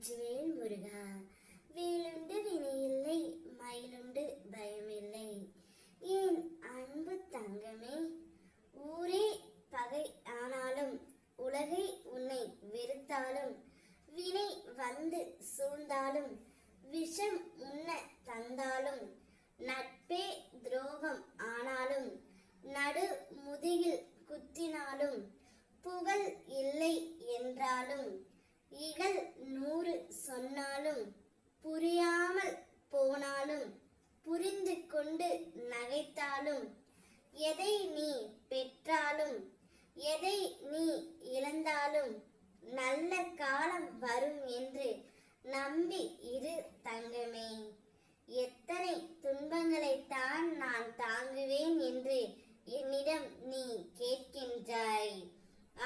வெற்றிவேல் முருகா. வேலுண்டு வினையில்லை, மயிலுண்டு பயமில்லை. ஏன் அன்பு தங்கமே, ஊரே பகை ஆனாலும், உலகை உன்னை வெறுத்தாலும், வினை வந்து சூழ்ந்தாலும், விஷம் உண்ண தந்தாலும், நட்பே துரோகம் ஆனாலும், நடு முதுகில் குத்தினாலும், புகழ் இல்லை என்றாலும், இகழ் 100 சொன்னாலும், புரியாமல் போனாலும், புரிந்து கொண்டு நகைத்தாலும், எதை நீ பெற்றாலும், எதை நீ இழந்தாலும், நல்ல காலம் வரும் என்று நம்பி இரு தங்கமே. எத்தனை துன்பங்களைத்தான் நான் தாங்குவேன் என்று என்னிடம் நீ கேட்கின்றாய்.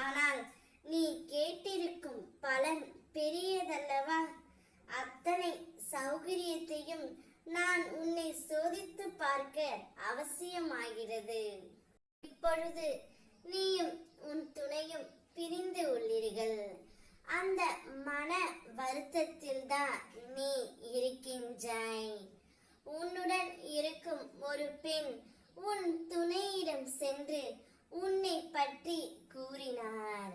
ஆனால் நீ கேட்டிருக்கும் பலன் பெரியதல்லவா? அத்தனை சௌகரியத்தையும் நான் உன்னை சோதித்து பார்க்க அவசியமாகிறது. இப்பொழுது நீயும் உன் துணையும் பிரிந்து உள்ளீர்கள். அந்த மன வருத்தத்தில்தான் நீ இருக்கின்றாய். உன்னுடன் இருக்கும் ஒரு பெண் உன் துணையிடம் சென்று உன்னை பற்றி கூறினார்.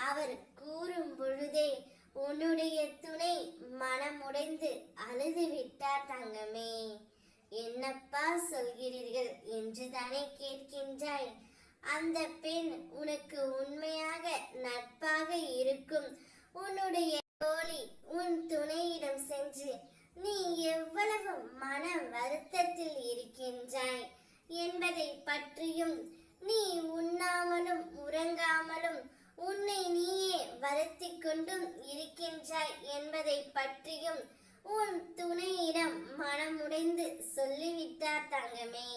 அவர் கூறும் பொழுதே உன்னுடைய துணை மனமுடைந்து அழுது விட்டார் தங்கமே. என்னப்பா சொல்கிறீர்கள் என்று தானே கேட்கின்றாய். அந்த பெண் உனக்கு உண்மையாக நட்பாக இருக்கும் உன்னுடைய தோழி உன் துணையிடம் சென்று நீ எவ்வளவு மன வருத்தத்தில் இருக்கின்றாய் என்பதை பற்றியும், நீ உண்ணாமலும் உறங்காமலும் உன்னை நீயே வருத்திக் கொண்டும் இருக்கின்றாய் என்பதை பற்றியும் உன் துணையிடம் மனமுடைந்து சொல்லிவிட்டார் தங்கமே.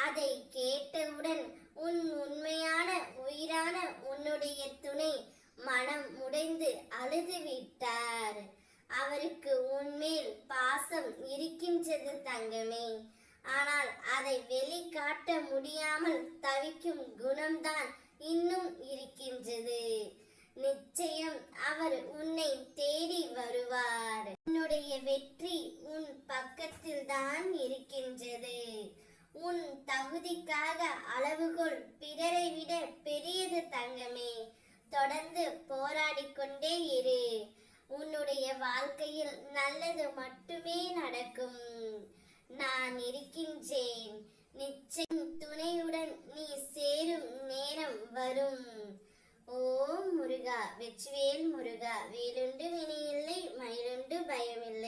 அதை கேட்டவுடன் உன் உண்மையான உயிரான உன்னுடைய துணை மனம் உடைந்து அழுது விட்டார். அவருக்கு உன்மேல் பாசம் இருக்கின்றது தங்கமே. ஆனால் அதை வெளிக்காட்ட முடியாமல் தவிக்கும் குணம்தான் இன்னும் இருக்கின்றது. நிச்சயம் அவர் உன்னை தேடி வருவார். உன்னுடைய வெற்றி உன் பக்கத்தில் தான் இருக்கின்றது. உன் தகுதிக்காக அளவுகோல் பிறரை விட பெரியது தங்கமே. தொடர்ந்து போராடிக்கொண்டே இரு. உன்னுடைய வாழ்க்கையில் நல்லது மட்டுமே நடக்கும். நான் இருக்கின்றேன். நிச்சயம் துணையுடன் நீ சேரும் நேரம் வரும். ஓம் முருகா. வெற்றிவேல் முருகா. வேலுண்டு